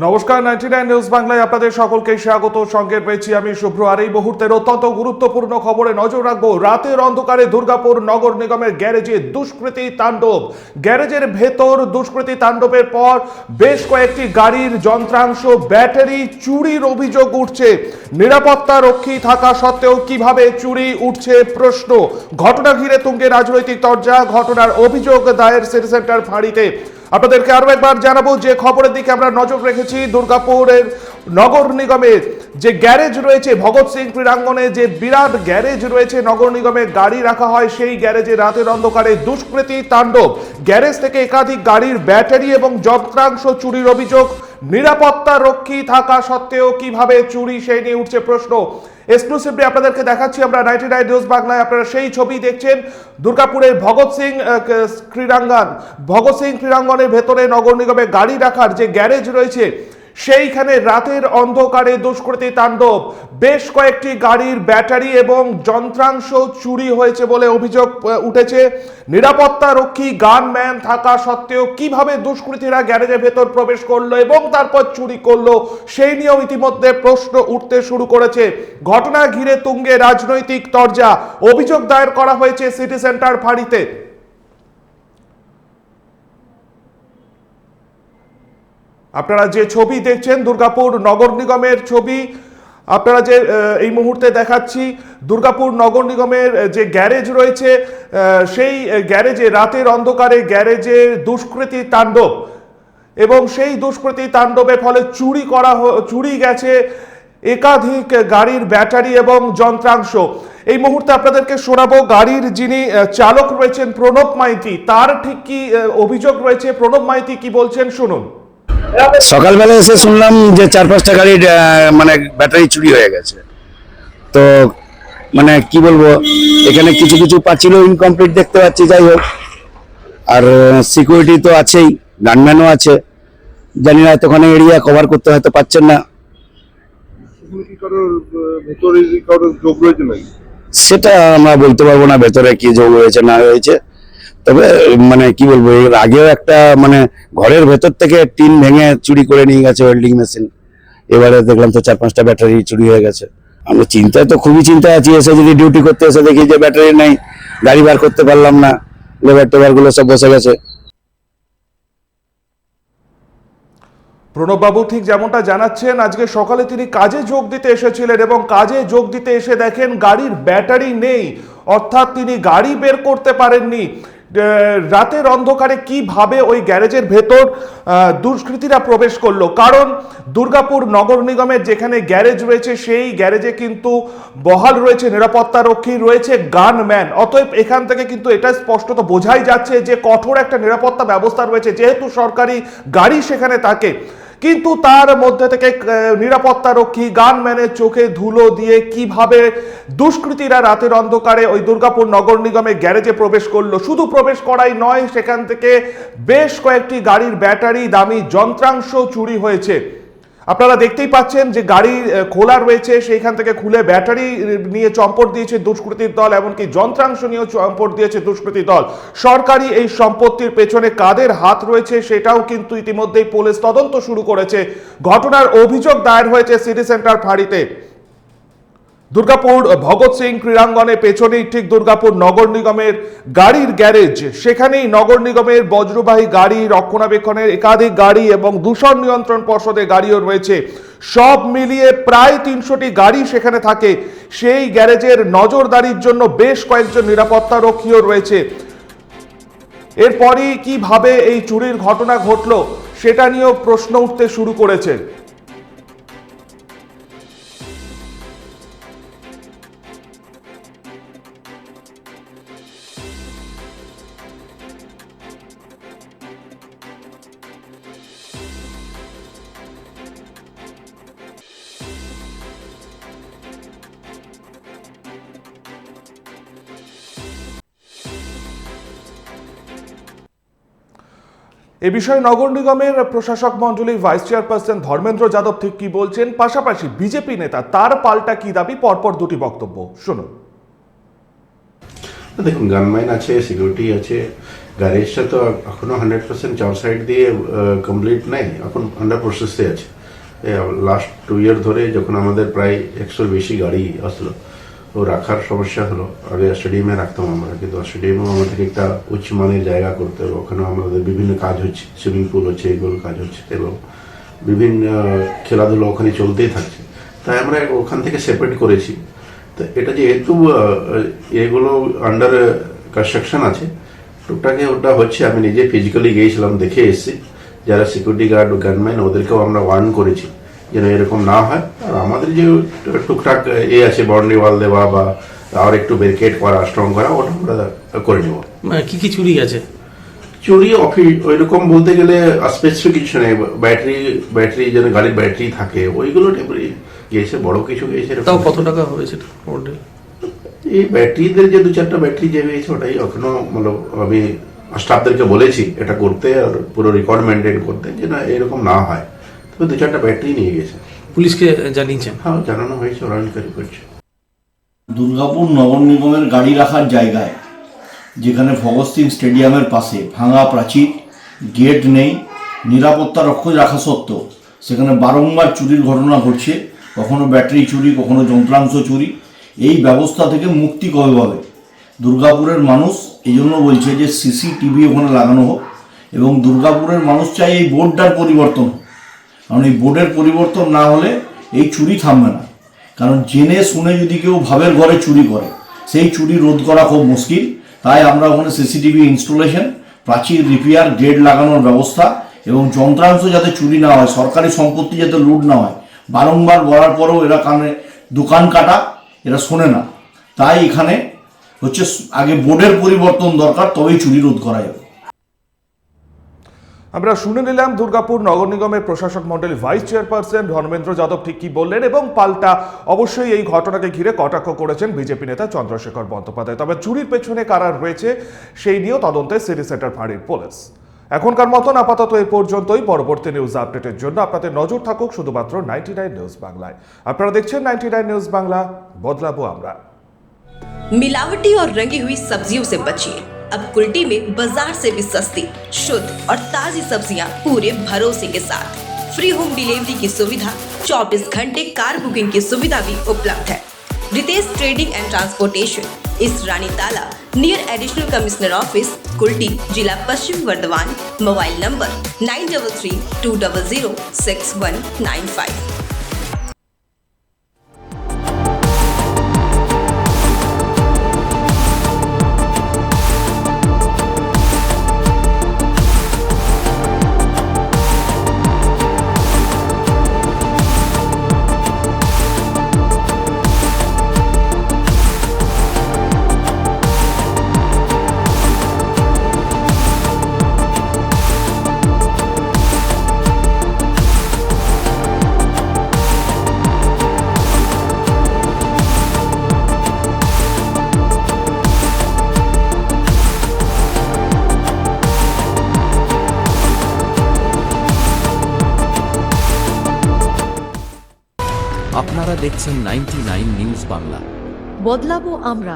নমস্কার, 99 নিউজ বাংলায় আপনাদের সকলকে স্বাগত। সঙ্গে পেয়েছি আমি শুভ্র। আর এই মুহূর্তের অত্যন্ত গুরুত্বপূর্ণ খবরে নজর রাখবো। রাতের অন্ধকারে দুর্গাপুর নগর নিগমের গ্যারেজে দুষ্কৃতী তাণ্ডব। গ্যারেজের ভেতর দুষ্কৃতী তাণ্ডবের পর বেশ কয়েকটি গাড়ির যন্ত্রাংশ, ব্যাটারি চুরির অভিযোগ উঠছে। নিরাপত্তা রক্ষী থাকা সত্ত্বেও কিভাবে চুরি উঠছে প্রশ্ন। ঘটনা ঘিরে তুঙ্গে রাজনৈতিক তরজা। ঘটনার অভিযোগ দায়ের সিটি সেন্টার ফাঁড়িতে। আপনাদেরকে আরো একবার জানাবো যে খবরের দিকে আমরা নজর রেখেছি। দুর্গাপুরের নগর নিগমের যে গ্যারেজ রয়েছে ভগৎ সিং ক্রীড়াঙ্গনে, যে বিরাট গ্যারেজ রয়েছে নগর নিগমে গাড়ি রাখা হয়, সেই গ্যারেজে রাতের অন্ধকারে দুষ্কৃতী তাণ্ডব। গ্যারেজ থেকে একাধিক গাড়ির ব্যাটারি এবং যন্ত্রাংশ চুরির অভিযোগ। নিরাপত্তা রক্ষী থাকা সত্ত্বেও কিভাবে চুরি, সেই নিয়ে উঠছে প্রশ্ন। এক্সক্লুসিভলি আপনাদেরকে দেখাচ্ছি আমরা 99 নিউজ বাংলায়। আপনারা সেই ছবি দেখছেন দুর্গাপুরের ভগৎ সিং ক্রীড়াঙ্গনের ভেতরে নগর নিগমে গাড়ি রাখার যে গ্যারেজ রয়েছে, সেইখানে রাতের অন্ধকারে দুষ্কৃতী তাণ্ডব। বেশ কয়েকটি গাড়ির ব্যাটারি এবং যন্ত্রাংশ চুরি হয়েছে বলে অভিযোগ উঠেছে। নিরাপত্তা রক্ষী গানম্যান থাকা সত্ত্বেও কিভাবে দুষ্কৃতীরা গ্যারেজের ভেতর প্রবেশ করলো এবং তারপর চুরি করলো, সেই নিয়েও ইতিমধ্যে প্রশ্ন উঠতে শুরু করেছে। ঘটনা ঘিরে তুঙ্গে রাজনৈতিক তরজা। অভিযোগ দায়ের করা হয়েছে সিটি সেন্টার ফাঁড়িতে। আপনারা যে ছবি দেখছেন দুর্গাপুর নগর নিগমের ছবি, আপনারা যে এই মুহূর্তে দেখাচ্ছি দুর্গাপুর নগর নিগমের যে গ্যারেজ রয়েছে, সেই গ্যারেজে রাতের অন্ধকারে গ্যারেজে দুষ্কৃতী তাণ্ডব। এবং সেই দুষ্কৃতী তাণ্ডবের ফলে চুরি গেছে একাধিক গাড়ির ব্যাটারি এবং যন্ত্রাংশ। এই মুহূর্তে আপনাদেরকে শোনাবো গাড়ির যিনি চালক রয়েছেন প্রণব মাইতি, তার ঠিক কি অভিযোগ রয়েছে। প্রণব মাইতি কি বলছেন শুনুন। সকালবেলা এসে শুনলাম যে 4-5টা গাড়ির মানে ব্যাটারি চুরি হয়ে গেছে। তো মানে কি বলবো, এখানে কিছু কিছু পাচ্ছিল ইনকমপ্লিট দেখতে পাচ্ছি। যাই হোক, আর সিকিউরিটি তো আছেই, গানম্যানও আছে। জানি না এতখানি এরিয়া কভার করতে হয়তো পাচ্ছেন না। সেটা আমরা বলতে পারবো না ভেতরে কি যোগ হয়েছে না হয়েছে। তবে মানে কি বলবো, এর আগেও একটা মানে ঘরের ভেতর থেকে টিন ভেঙে চুরি করে নিয়ে গেছে ওয়েল্ডিং মেশিন। এবারে দেখলাম তো 4-5টা ব্যাটারি চুরি হয়ে গেছে। আমরা চিন্তায় তো খুবই চিন্তায় আছি। এসে যদি ডিউটি করতে এসে দেখি যে ব্যাটারি নেই, গাড়ি বার করতে পারলাম না, লেবার টেবার গুলো সব বসে গেছে। প্রণববাবু ঠিক যেমনটা জানাচ্ছেন, আজকে সকালে তিনি কাজে যোগ দিতে এসেছিলেন এবং কাজে যোগ দিতে এসে দেখেন গাড়ির ব্যাটারি নেই, অর্থাৎ তিনি গাড়ি বের করতে পারেননি। রাতের অন্ধকারে কিভাবে ওই গ্যারেজের ভেতর দুষ্কৃতীরা প্রবেশ করলো? কারণ দুর্গাপুর নগর নিগমের যেখানে গ্যারেজ রয়েছে, সেই গ্যারেজে কিন্তু বহাল রয়েছে নিরাপত্তা রক্ষী, রয়েছে গানম্যান। অতএব এখান থেকে কিন্তু এটা স্পষ্টত বোঝাই যাচ্ছে যে কঠোর একটা নিরাপত্তা ব্যবস্থা রয়েছে, যেহেতু সরকারি গাড়ি সেখানে থাকে। কিন্তু তার মধ্যে থেকে নিরাপত্তা রক্ষী গানম্যানের চোখে ধুলো দিয়ে কিভাবে দুষ্কৃতীরা রাতের অন্ধকারে ওই দুর্গাপুর নগর নিগমে গ্যারেজে প্রবেশ করলো। শুধু প্রবেশ করাই নয়, সেখান থেকে বেশ কয়েকটি গাড়ির ব্যাটারি, দামি যন্ত্রাংশ চুরি হয়েছে। আপনারা দেখতেই পাচ্ছেন যে গাড়ি খোলা রয়েছে, সেইখান থেকে খুলে ব্যাটারি নিয়ে চম্পট দিয়েছে দুষ্কৃতীর দল, এমনকি যন্ত্রাংশ নিয়েও চম্পট দিয়েছে দুষ্কৃতী দল। সরকারি এই সম্পত্তির পেছনে কাদের হাত রয়েছে সেটাও কিন্তু ইতিমধ্যেই পুলিশ তদন্ত শুরু করেছে। ঘটনার অভিযোগ দায়ের হয়েছে সিটি সেন্টার ফাঁড়িতে। দুর্গাপুর ভগৎ সিং ক্রীড়াঙ্গনে পেছনেই ঠিক দুর্গাপুর নগর নিগমের গাড়ির গ্যারেজ। সেখানেই নগর নিগমের বজ্রবাহী গাড়ি, রক্ষণাবেক্ষণের একাধিক গাড়ি এবং দূষণ নিয়ন্ত্রণ পর্ষদের গাড়িও রয়েছে। সব মিলিয়ে প্রায় 300টি গাড়ি সেখানে থাকে। সেই গ্যারেজের নজরদারির জন্য বেশ কয়েকজন নিরাপত্তা রক্ষীও রয়েছে। এরপরই কিভাবে এই চুরির ঘটনা ঘটলো সেটা নিয়েও প্রশ্ন উঠতে শুরু করেছে। এ বিষয়ে নগর নিগমের প্রশাসক মণ্ডলীর ভাইস চেয়ারপারসন ধর্মেন্দ্র যাদব ঠিক কি বলছেন, পাশাপাশি বিজেপি নেতা তার পাল্টা কি দাবি, পরপর দুটি বক্তব্য শুনুন। দেখুন, গানম্যান আছে, সিকিউরিটি আছে, গ্যারেজটা তো এখনো 100% চার সাইড দিয়ে কমপ্লিট নেই, এখন আন্ডার প্রসেসে আছে। লাস্ট 2 ইয়ার ধরে যখন আমাদের প্রায় 100 বেশি গাড়ি আসলো, ও রাখার সমস্যা হলো। আগে স্টেডিয়ামে রাখতাম আমরা, কিন্তু স্টেডিয়ামেও আমাদের একটা উচ্চমানের জায়গা করতে হবে। ওখানে আমাদের বিভিন্ন কাজ হচ্ছে, সুইমিং পুল হচ্ছে, এগুলো কাজ হচ্ছে, এবং বিভিন্ন খেলাধুলো ওখানে চলতেই থাকছে। তাই আমরা ওখান থেকে সেপারেট করেছি। তো এটা যেহেতু এগুলো আন্ডার কনস্ট্রাকশন আছে, টুকটাকে ওটা হচ্ছে। আমি নিজে ফিজিক্যালি গিয়েছিলাম, দেখে এসেছি। যারা সিকিউরিটি গার্ড ও গানম্যান, ওদেরকেও আমরা ওয়ার্ন করেছি যেন এরকম না হয়। আর আমাদের যে টুকটাক আছে, বাউন্ডারি ওয়াল দেওয়া বা আর একটু ব্যারিকেড করা, স্ট্রং করা, ওটা আমরা করে নেব। কি কি চুরি আছে? চুরি ওইরকম বলতে গেলে স্পেসিফিক কিছু নেই। ব্যাটারি যেন গাড়ির ব্যাটারি থাকে, ওইগুলো টেম্পোরারি গিয়েছে, বড় কিছু গিয়েছে। তাও কত টাকা হয়েছে? এই ব্যাটারিদের যে 2-4টা ব্যাটারি যে হয়েছে, ওটাই এখনো মানে আমি স্টাফদেরকে বলেছি এটা করতে, আর পুরো রেকর্ড মেনটেন করতে, যে না এরকম না হয়। তবে 2-4টা ব্যাটারি নিয়ে গেছে। পুলিশকে জানিয়েছেন? হ্যাঁ, জানানো হয়েছে, ওরা ইনকোয়ারি করছে। দুর্গাপুর নগর নিগমের গাড়ি রাখার জায়গায়, যেখানে ভগৎ সিং স্টেডিয়ামের পাশে ভাঙা প্রাচীর, গেট নেই, নিরাপত্তা রক্ষক রাখা সত্ত্বেও সেখানে বারংবার চুরির ঘটনা ঘটছে। কখনো ব্যাটারি চুরি, কখনো যন্ত্রাংশ চুরি। এই ব্যবস্থা থেকে মুক্তি কবে পাবে দুর্গাপুরের মানুষ? এই জন্য বলছে যে সিসিটিভি ওখানে লাগানো হোক, এবং দুর্গাপুরের মানুষ চাই এই বোর্ডটার পরিবর্তন হোক। কারণ এই বোর্ডের পরিবর্তন না হলে এই চুরি থামবে না। কারণ জেনে শুনে যদি কেউ ভাবের ঘরে চুরি করে, সেই চুরি রোধ করা খুব মুশকিল। তাই আমরা ওখানে সিসিটিভি ইনস্টলেশন, প্রাচীর রিপেয়ার, গেট লাগানোর ব্যবস্থা, এবং যন্ত্রাংশ যাতে চুরি না হয়, সরকারি সম্পত্তি যাতে লুট না হয়। বারংবার বলার পরেও এরা কানে দোকান কাটা, এরা শোনে না। তাই এখানে হচ্ছে আগে বোর্ডের পরিবর্তন দরকার, তবেই চুরি রোধ করা যাবে। আমরা শুনে নিলাম দুর্গাপুর নগর নিগমের প্রশাসক মন্ডলী ভাইস চেয়ারপারসন ধর্মেন্দ্র যাদব ঠিক কি বললেন, এবং পাল্টা অবশ্যই এই ঘটনাকে ঘিরে কটাক্ষ করেছেন বিজেপি নেতা চন্দ্রশেখর বন্দ্যোপাধ্যায়। তবে চুরির পেছনে কারা রয়েছে সেই নিয়েও তদন্তে সিটি সেন্টার ফাঁড়ির পুলিশ। এখনকার মতন আপাতত এই পর্যন্তই। পরবর্তী নিউজ আপডেটের জন্য আপনাদের নজর থাকুক শুধুমাত্র 99 নিউজ বাংলায়। আপনারা দেখছেন 99 নিউজ বাংলা, বদলাবো আমরা। मिलावटी और रंगी हुई सब्जियों से बचिए। अब कुल्टी में बाजार से भी सस्ती, शुद्ध और ताजी सब्जियां पूरे भरोसे के साथ। फ्री होम डिलीवरी की सुविधा, 24 घंटे कार बुकिंग की सुविधा भी उपलब्ध है। रितेश ट्रेडिंग एंड ट्रांसपोर्टेशन, इस रानी ताला near additional commissioner office, Kulti, जिला पश्चिम वर्धमान। Mobile number 9332006195। আপনারা দেখছেন 99 নিউজ বাংলা। বদলাবো আমরা।